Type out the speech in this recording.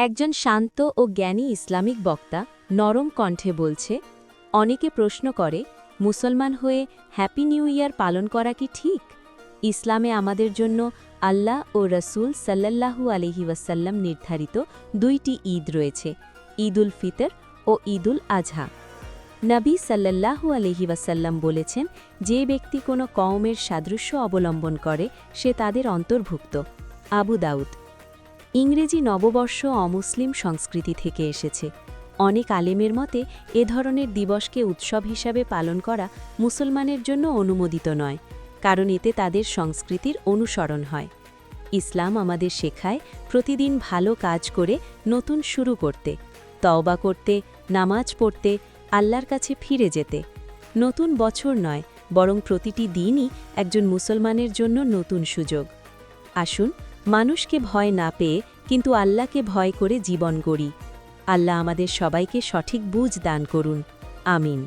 একজন শান্ত ও জ্ঞানী ইসলামিক বক্তা নরম কণ্ঠে বলছে, অনেকে প্রশ্ন করে, মুসলমান হয়ে হ্যাপি নিউ ইয়ার পালন করা কি ঠিক? ইসলামে আমাদের জন্য আল্লাহ ও রসুল সাল্লাল্লাহু আলাইহি ওয়াসাল্লাম নির্ধারিত দুইটি ঈদ রয়েছে, ঈদুল ফিতর ও ঈদুল আজহা। নবী সাল্লাল্লাহু আলাইহি ওয়াসাল্লাম বলেছেন, যে ব্যক্তি কোনো কওমের সাদৃশ্য অবলম্বন করে সে তাদের অন্তর্ভুক্ত। আবু দাউদ। ইংরেজি নববর্ষ অমুসলিম সংস্কৃতি থেকে এসেছে। অনেক আলেমের মতে এ ধরনের দিবসকে উৎসব হিসাবে পালন করা মুসলমানের জন্য অনুমোদিত নয়, কারণ এতে তাদের সংস্কৃতির অনুসরণ হয়। ইসলাম আমাদের শেখায় প্রতিদিন ভালো কাজ করে নতুন শুরু করতে, তওবা করতে, নামাজ পড়তে, আল্লাহর কাছে ফিরে যেতে। নতুন বছর নয়, বরং প্রতিটি দিনই একজন মুসলমানের জন্য নতুন সুযোগ। আসুন মানুষকে ভয় না পেয়ে কিন্তু আল্লাহকে ভয় করে জীবন গড়ি। আল্লাহ আমাদের সবাইকে সঠিক বুঝ দান করুন। আমিন।